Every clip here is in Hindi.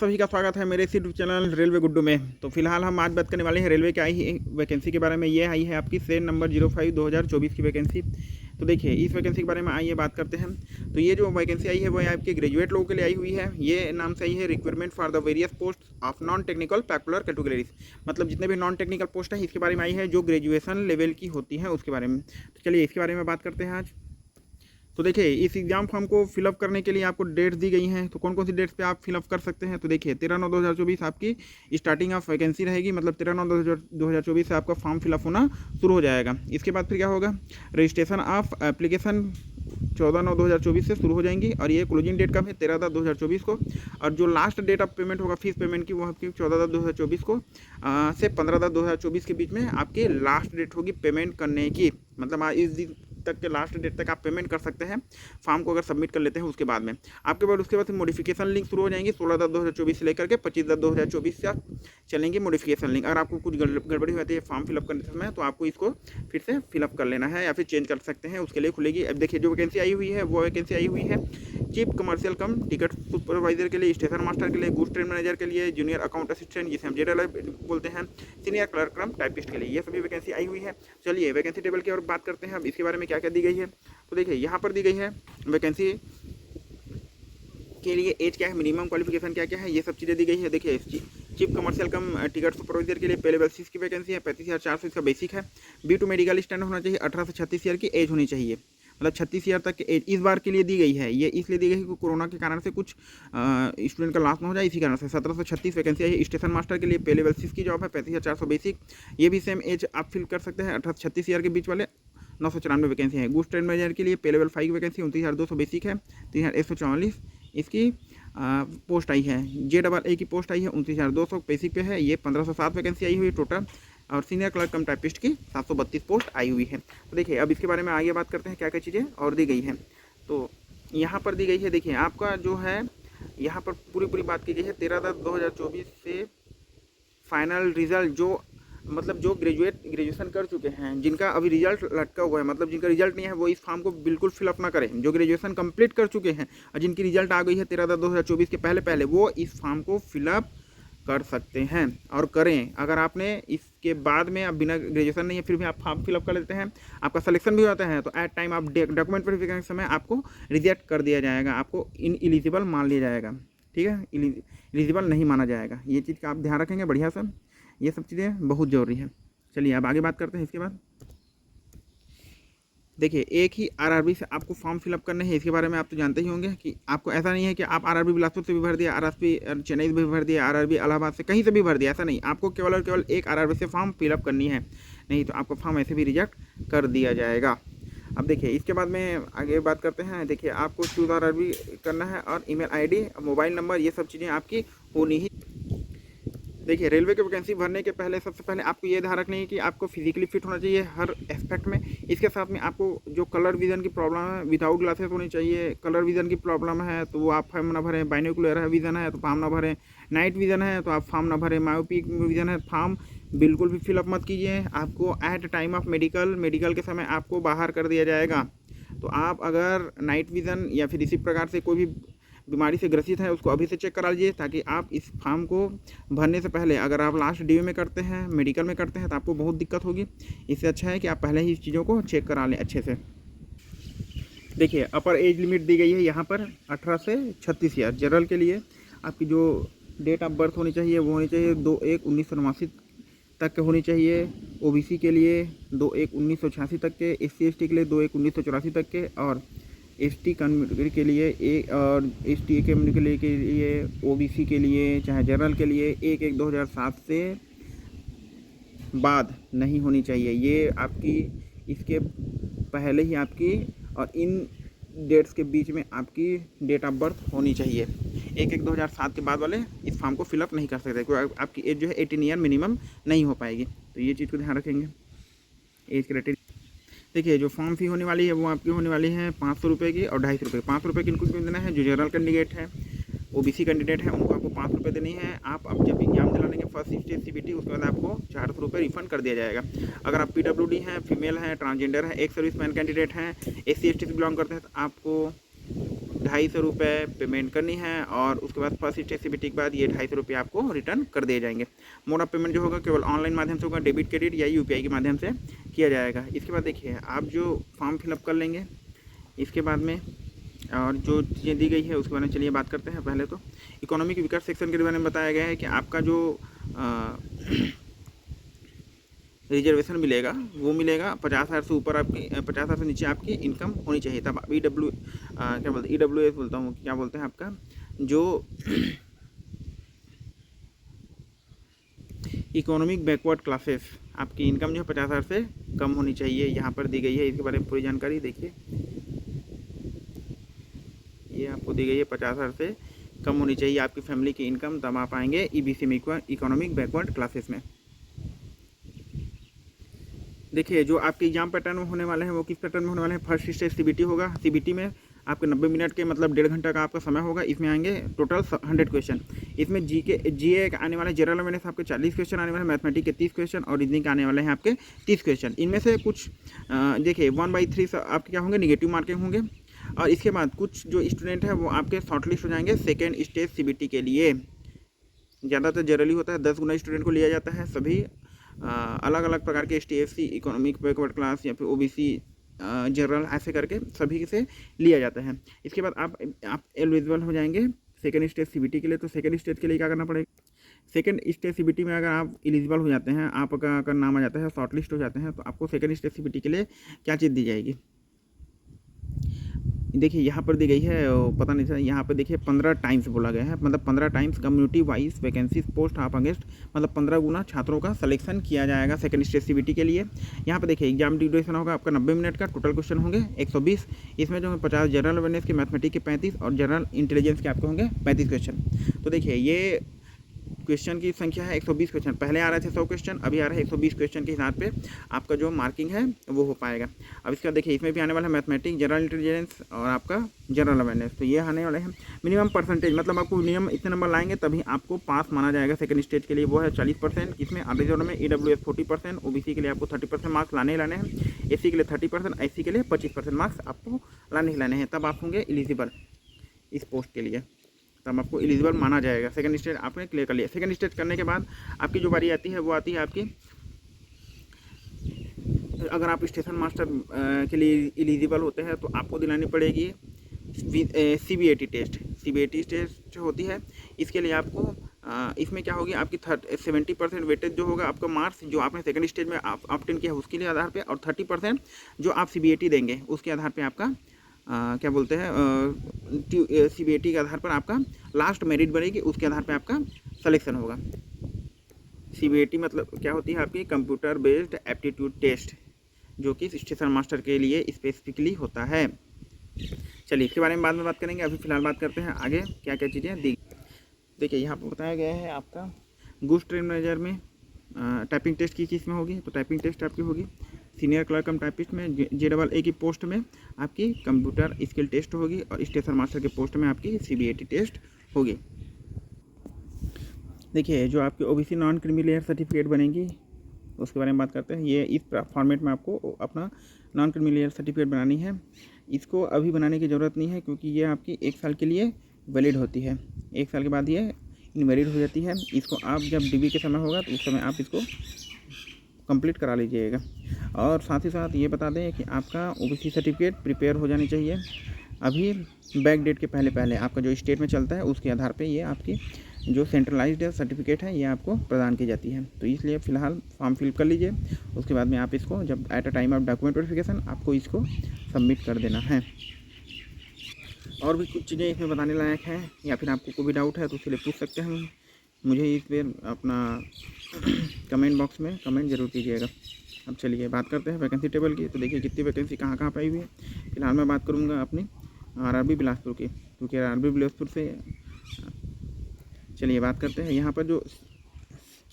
सभी का स्वागत है मेरे इस यूट्यूब चैनल रेलवे गुड्डू में। तो फिलहाल हम आज बात करने वाले हैं रेलवे की आई वैकेंसी के बारे में। ये आई है आपकी सेल नंबर 05/2024 की वैकेंसी। तो देखिए इस वैकेंसी के बारे में आइए बात करते हैं। तो ये जो वैकेंसी आई है वो आपके ग्रेजुएट लोगों के लिए आई हुई है। ये नाम से आई है requirement for the various post of non technical popular categories. मतलब जितने भी नॉन टेक्निकल पोस्ट है इसके बारे में आई है, जो ग्रेजुएशन लेवल की होती है उसके बारे में। तो चलिए इसके बारे में बात करते हैं आज। तो देखिए इस एग्ज़ाम फॉर्म को फिलअप करने के लिए आपको डेट्स दी गई हैं। तो कौन कौन सी डेट्स पे आप फिलअप कर सकते हैं। तो देखिए 13/9/2024 आपकी स्टार्टिंग ऑफ वैकेंसी रहेगी। मतलब 13/9/2024 से आपका फॉर्म फिलअप होना शुरू हो जाएगा। इसके बाद फिर क्या होगा, रजिस्ट्रेशन ऑफ एप्लीकेशन 14/9/2024 से शुरू हो जाएंगी। और ये क्लोजिंग डेट कब है, 13/10/2024 को। और जो लास्ट डेट ऑफ पेमेंट होगा फीस पेमेंट की वो आपकी 14/10/2024 को से 15/10/2024 के बीच में आपकी लास्ट डेट होगी पेमेंट करने की। मतलब इस दिन तक के लास्ट डेट तक आप पेमेंट कर सकते हैं फॉर्म को अगर सबमिट कर लेते हैं उसके बाद में। आपके बाद उसके बाद मॉडिफिकेशन लिंक शुरू हो जाएंगी 16/10/2024 से लेकर के 25/10/2024 से चलेंगी मॉडिफिकेशन लिंक। अगर आपको कुछ गड़बड़ी होती है फॉर्म फिलअप करने समय तो आपको इसको फिर से फिलअप कर लेना है या फिर चेंज कर सकते हैं, उसके लिए खुलेगी। अब देखिए जो वैकेंसी आई हुई है वो वैकेंसी आई हुई है चीफ कमर्शियल कम टिकट सुपरवाइजर के लिए, स्टेशन मास्टर के लिए, गुड्स ट्रेन मैनेजर के लिए, जूनियर अकाउंट असिस्टेंट जिसे हम जेडल बोलते हैं, सीनियर क्लर्क कम टाइपिस्ट के लिए, ये सभी वैकेंसी आई हुई है। चलिए वैकेंसी टेबल की और बात करते हैं अब इसके बारे में क्या क्या दी गई है। तो देखिए यहाँ पर दी गई है वैकेंसी के लिए एज क्या है, मिनिमम क्वालिफिकेशन क्या क्या है, ये सब चीज़ें दी गई है। देखिए चीफ कमर्शियल कम टिकट सुपरवाइजर के लिए पे लेवल 6 की वैकेंसी है, 35,400 इसका बेसिक है। B2 मेडिकल स्टैंड होना चाहिए, 18 से 36 ईयर की एज होनी चाहिए। मतलब 36 ईयर तक की एज इस बार के लिए दी गई है। ये इसलिए दी गई है कि कोरोना के कारण से कुछ स्टूडेंट का लॉस ना हो जाए, इसी कारण से 17 से 36 वैकेंसी है। स्टेशन मास्टर के लिए पे लेवल 6 की जॉब है, 35,400 बेसिक। ये भी सेम एज आप फिल कर सकते हैं, 18 से 36 ईयर के बीच वाले। 994 वैकेंसी है। गुड्स ट्रेन मैनेजर के लिए पे लेवल 5 वैकेंसी 29,200 बेसिक है, 3,144 इसकी पोस्ट आई है। JAA की पोस्ट आई है 29,200 बेसिक पे है। ये 1507 वैकेंसी आई हुई है टोटल। और सीनियर क्लर्क कम टाइपिस्ट की 732 पोस्ट आई हुई है। तो देखिए अब इसके बारे में आगे बात करते हैं क्या क्या चीज़ें और दी गई हैं। तो यहाँ पर दी गई है, देखिए आपका जो है यहाँ पर पूरी बात की गई है 13/10/2024 से फाइनल रिजल्ट जो मतलब जो ग्रेजुएशन कर चुके हैं, जिनका अभी रिजल्ट लटका हुआ है, मतलब जिनका रिजल्ट नहीं है वो इस फॉर्म को बिल्कुल फिलअप ना करें। जो ग्रेजुएशन कंप्लीट कर चुके हैं और जिनकी रिजल्ट आ गई है 13/10/2024 के पहले वो इस फॉर्म को फिलअप कर सकते हैं और करें। अगर आपने इसके बाद में अब बिना ग्रेजुएशन नहीं है फिर भी आप फॉर्म फिलअप कर लेते हैं, आपका सिलेक्शन भी होता है, तो एट टाइम आप डॉक्यूमेंट वेरिफिकेशन के समय आपको रिजेक्ट कर दिया जाएगा, आपको इन एलिजिबल मान लिया जाएगा। ठीक है, एलिजिबल नहीं माना जाएगा। ये चीज़ का आप ध्यान रखेंगे बढ़िया से, ये सब चीज़ें बहुत ज़रूरी है। चलिए अब आगे बात करते हैं इसके बाद। देखिए एक ही RRB से आपको फॉर्म फिलअप करने हैं, इसके बारे में आप तो जानते ही होंगे कि आपको ऐसा नहीं है कि आप RRB बिलासपुर से भी भर दिया, RRB चेन्नई से भी भर दिया, RRB इलाहाबाद से कहीं से भी भर दिया, ऐसा नहीं। आपको केवल और केवल एक RRB से फॉर्म फिलअप करनी है, नहीं तो आपका फॉर्म ऐसे भी रिजेक्ट कर दिया जाएगा। अब देखिए इसके बाद में आगे बात करते हैं। देखिए आपको चूज RRB करना है और email ID, मोबाइल नंबर, ये सब चीज़ें आपकी होनी ही। देखिए रेलवे की वैकेंसी भरने के पहले सबसे पहले आपको ये ध्यान रखनी है कि आपको फिजिकली फिट होना चाहिए हर एस्पेक्ट में। इसके साथ में आपको जो कलर विज़न की प्रॉब्लम है विदाउट ग्लासेस होनी चाहिए। कलर विज़न की प्रॉब्लम है तो वो आप फॉर्म ना भरें। बाइनोकुलर विज़न है तो फॉर्म ना भरें। नाइट विज़न है तो आप फॉर्म ना भरें। मायोपिक विज़न है फॉर्म बिल्कुल भी फिलअप मत कीजिए। आपको एट टाइम ऑफ मेडिकल के समय आपको बाहर कर दिया जाएगा। तो आप अगर नाइट विज़न या फिर इसी प्रकार से कोई भी बीमारी से ग्रसित है उसको अभी से चेक करा लीजिए, ताकि आप इस फॉर्म को भरने से पहले, अगर आप लास्ट DU में करते हैं, मेडिकल में करते हैं तो आपको बहुत दिक्कत होगी। इससे अच्छा है कि आप पहले ही इस चीज़ों को चेक करा लें अच्छे से। देखिए अपर एज लिमिट दी गई है यहाँ पर 18 से 36 ईयर। जनरल के लिए आपकी जो डेट ऑफ बर्थ होनी चाहिए वो होनी चाहिए 2/1/1989 तक के होनी चाहिए। OBC के लिए 2/1/1986 तक के, SC/ST के लिए 2/1/1984 तक के, और ST कम्युनिटी के लिए और ST कम्युनिटी के लिए OBC के लिए चाहे जनरल के लिए 1/1/2007 से बाद नहीं होनी चाहिए। ये आपकी इसके पहले ही आपकी और इन डेट्स के बीच में आपकी डेट ऑफ बर्थ होनी चाहिए। 1/1/2007 के बाद वाले इस फॉर्म को फिलअप नहीं कर सकते, क्योंकि आपकी एज जो है 18 ईयर मिनिमम नहीं हो पाएगी। तो ये चीज़ को ध्यान रखेंगे एज क्राइटेरिया। देखिए जो फॉर्म फी होने वाली है वो आपकी होने वाली है 500 रुपये की और 250 रुपये। 500 रुपये किनको देना है, जो जनरल कैंडिडेट है, OBC कैंडिडेट है, उनको आपको 500 रुपये देनी है। आप अब जब एग्जाम दिलाने के फर्स्ट स्टेज CBT उसके बाद आपको 400 रुपये रिफंड कर दिया जाएगा। अगर आप PWD हैं, फीमेल हैं, ट्रांसजेंडर है, एक सर्विस मैन कैंडिडेट हैं, SC/ST से बिलोंग करते हैं तो आपको ₹250 पेमेंट करनी है और उसके बाद फर्स्ट स्टेज सीबीटी के बाद ये ₹250 आपको रिटर्न कर दिए जाएंगे। मोड ऑफ पेमेंट जो होगा केवल ऑनलाइन माध्यम से होगा, डेबिट क्रेडिट या यूपीआई के माध्यम से किया जाएगा। इसके बाद देखिए आप जो फॉर्म फिलअप कर लेंगे इसके बाद में और जो चीज़ें दी गई है उसके बारे में चलिए बात करते हैं। पहले तो इकोनॉमिक विकास सेक्शन के बारे में बताया गया है कि आपका जो रिजर्वेशन मिलेगा वो मिलेगा 50,000 से ऊपर आपकी 50,000 से नीचे आपकी इनकम होनी चाहिए। तब क्या बोलते हैं EWS बोलता हूँ, क्या बोलते हैं आपका जो इकोनॉमिक बैकवर्ड क्लासेस, आपकी इनकम जो है 50,000 से कम होनी चाहिए, यहाँ पर दी गई है। इसके बारे में पूरी जानकारी देखिए, ये आपको दी गई है 50,000 से कम होनी चाहिए आपकी फैमिली की इनकम, तब आप आएंगे EBC में, इकोनॉमिक बैकवर्ड क्लासेस में। देखिए जो आपके एग्जाम पैटर्न में होने वाले हैं वो किस पैटर्न में होने वाले हैं। फर्स्ट स्टेज सीबीटी होगा। सीबीटी में आपके 90 मिनट के मतलब 1.5 घंटा का आपका समय होगा। इसमें आएंगे टोटल 100 क्वेश्चन। इसमें जीए आने वाले, जनरल अवेयरनेस आपके 40 क्वेश्चन आने वाले, मैथमेटिक्स के 30 क्वेश्चन और रीजनिंग आने वाले हैं आपके 30 क्वेश्चन। इनमें से कुछ देखिए 1/3 आपके क्या होंगे, निगेटिव मार्किंग होंगे। और इसके बाद कुछ जो स्टूडेंट हैं वो आपके शॉर्टलिस्ट हो जाएंगे सेकेंड स्टेज सीबीटी के लिए। ज़्यादातर जनरली होता है, 10 गुना स्टूडेंट को लिया जाता है। सभी अलग अलग प्रकार के STFC, इकोनॉमिक बैकवर्ड क्लास या फिर OBC, जनरल, ऐसे करके सभी से लिया जाता है। इसके बाद आप एलिजिबल हो जाएंगे सेकेंड स्टेज सीबीटी के लिए। तो सेकेंड स्टेज के लिए क्या करना पड़ेगा, सेकेंड स्टेज सीबीटी में अगर आप एलिजिबल हो जाते हैं, आपका अगर नाम आ जाता है, शॉर्टलिस्ट हो जाते हैं, तो आपको सेकेंड स्टेज सीबीटी के लिए क्या चीज़ दी जाएगी। देखिए यहाँ पर दी गई है, पता नहीं था, यहाँ पर देखिए 15 टाइम्स बोला गया है, मतलब 15 times community wise vacancies post of against, मतलब 15 गुना छात्रों का सिलेक्शन किया जाएगा सेकंड स्टेज सीबीटी के लिए। यहाँ पर देखिए एग्जाम ड्यूरेशन होगा आपका 90 मिनट का, टोटल क्वेश्चन होंगे 120। इसमें जो 50 जनरल अवेयरनेस के, मैथमेटिक्स के 35 और जनरल इंटेलिजेंस के आपके होंगे 35 क्वेश्चन। तो देखिए ये क्वेश्चन की संख्या है 120 क्वेश्चन। पहले आ रहे थे 100 क्वेश्चन, अभी आ रहे हैं 120 क्वेश्चन के हिसाब पे आपका जो मार्किंग है वो हो पाएगा। अब इसका देखिए इसमें भी आने वाला है मैथमेटिक्स, जनरल इंटेलिजेंस और आपका जनरल अवेयरनेस। तो ये आने वाले हैं मिनिमम परसेंटेज, मतलब आपको मिनिमम इतने नंबर लाएंगे तभी आपको पास माना जाएगा सेकंड स्टेज के लिए, वो है 40%। इसमें रिजर्व में EWS 40%, OBC के लिए आपको 30% मार्क्स लाने ही लाने हैं, SC के लिए 30%, SC के लिए 25% मार्क्स आपको लाने ही लाने हैं, तब आप होंगे एलिजिबल इस पोस्ट के लिए, तब आपको एलिजिबल माना जाएगा। सेकंड स्टेज आपने क्लियर कर लिया। सेकंड स्टेज करने के बाद आपकी जो बारी आती है वो आती है आपकी, अगर आप स्टेशन मास्टर के लिए एलिजिबल होते हैं तो आपको दिलानी पड़ेगी CBAT टेस्ट। CBAT टेस्ट होती है, इसके लिए आपको इसमें क्या होगी आपकी 70% वेटेज जो होगा आपका मार्क्स जो आपने सेकंड स्टेज में ऑप्टेन किया उसके लिए आधार पे, और 30% जो आप CBAT देंगे उसके आधार पे आपका क्या बोलते हैं CBAT के आधार पर आपका लास्ट मेरिट बनेगी, उसके आधार पर आपका सिलेक्शन होगा। CBAT मतलब क्या होती है आपकी कंप्यूटर बेस्ड एप्टीट्यूड टेस्ट, जो कि स्टेशन मास्टर के लिए स्पेसिफिकली होता है। चलिए इसके बारे में बाद में बात करेंगे, अभी फिलहाल बात करते हैं आगे क्या क्या चीज़ें दी। देखिए यहाँ पर बताया गया है आपका गुड्स ट्रेन मैनेजर में टाइपिंग टेस्ट की चीज़ में होगी, तो टाइपिंग टेस्ट आपकी होगी। सीनियर क्लर्क कम टाइपिस्ट में JAA की पोस्ट में आपकी कंप्यूटर स्किल टेस्ट होगी, और स्टेशन मास्टर के पोस्ट में आपकी CBAT टेस्ट होगी। देखिए जो आपकी OBC non creamy layer certificate बनेगी उसके बारे में बात करते हैं। ये इस फॉर्मेट में आपको अपना नॉन क्रीमी लेयर सर्टिफिकेट बनानी है। इसको अभी बनाने की ज़रूरत नहीं है क्योंकि ये आपकी 1 साल के लिए वैलिड होती है, 1 साल के बाद ये इनवैलिड हो जाती है। इसको आप जब DB के समय होगा तो उस समय आप इसको कंप्लीट करा लीजिएगा। और साथ ही साथ ये बता दें कि आपका OBC सर्टिफिकेट प्रिपेयर हो जानी चाहिए अभी बैक डेट के पहले आपका जो स्टेट में चलता है उसके आधार पे ये आपकी जो सेंट्रलाइज्ड सर्टिफिकेट है ये आपको प्रदान की जाती है। तो इसलिए फ़िलहाल फॉर्म फिल कर लीजिए, उसके बाद में आप इसको जब at a time of document verification आपको इसको सबमिट कर देना है। और भी कुछ चीज़ें इसमें बताने लायक हैं या फिर आपको कोई भी डाउट है तो उसके लिए पूछ सकते हैं मुझे इस पर अपना कमेंट बॉक्स में कमेंट जरूर कीजिएगा। अब चलिए बात करते हैं वैकेंसी टेबल की। तो देखिए कितनी वैकेंसी कहाँ कहाँ पाई हुई है। फिलहाल मैं बात करूँगा अपनी RRB बिलासपुर की, क्योंकि RRB बिलासपुर से चलिए बात करते हैं। यहाँ पर जो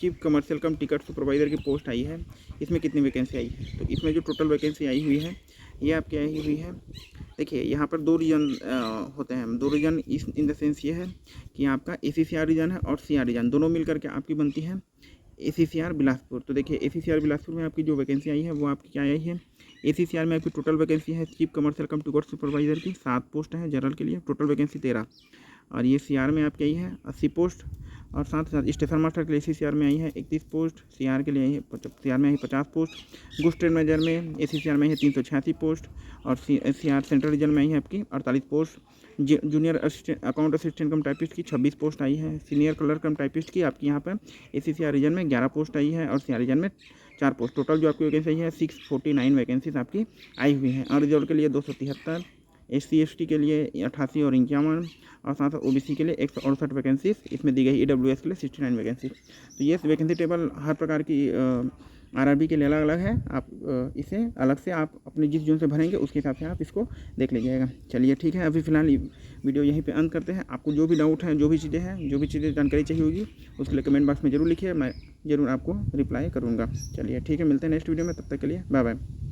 चीफ कमर्शियल कम टिकट सुपरवाइज़र की पोस्ट आई है इसमें कितनी वैकेंसी आई है, तो इसमें जो टोटल वैकेंसी आई हुई है ये आपकी आई हुई है। देखिए यहाँ पर 2 रीजन होते हैं, 2 रीजन इन द सेंस ये है कि आपका ACCR रीजन है और CR रीजन, दोनों मिल करके आपकी बनती है ACCR बिलासपुर। तो देखिए ACCR बिलासपुर में आपकी जो वैकेंसी आई है वो आपकी क्या आई है ACCR में आपकी टोटल वैकेंसी है chief commercial cum to court supervisor की 7 पोस्ट है जनरल के लिए, टोटल वैकेंसी 13। और ये CR में आपकी आई है 80 पोस्ट, और साथ ही साथ स्टेशन मास्टर के लिए ACCR में आई है 31 पोस्ट, CR के लिए आई है CR में आई है 50 पोस्ट, गुड्स ट्रेड मैनेजर में ACCR में है 386 पोस्ट, और CR सेंट्रल रीजन में आई है आपकी 48 पोस्ट, जूनियर अकाउंट असिस्टेंट कम टाइपिस्ट की 26 पोस्ट आई है, सीनियर क्लर्क कम टाइपिस्ट की आपकी यहाँ पर ACCR रीजन में 11 पोस्ट आई है, और CR रीजन में 4 पोस्ट। टोटल जो आपकी वैकेंसी है 649 वैकेंसीज आपकी आई हुई हैं। और रिजर्व के लिए 273, SC ST के लिए 88 और 51, और साथ साथ OBC के लिए 168 वैकेंसीज इसमें दी गई। EWS के लिए 69 वैकेंसी। तो ये वैकेंसी टेबल हर प्रकार की RRB के लिए अलग अलग है। आप इसे अलग से आप अपने जिस जून से भरेंगे उसके हिसाब से आप इसको देख लीजिएगा। चलिए ठीक है, अभी फ़िलहाल वीडियो यहीं पे अंत करते हैं। आपको जो भी डाउट है, जो भी चीज़ें हैं, जो भी चीज़ें जानकारी चाहिए होगी उसके लिए कमेंट बॉक्स में ज़रूर लिखिए, मैं ज़रूर आपको रिप्लाई करूँगा। चलिए ठीक है, मिलते हैं नेक्स्ट वीडियो में, तब तक के लिए बाय बाय।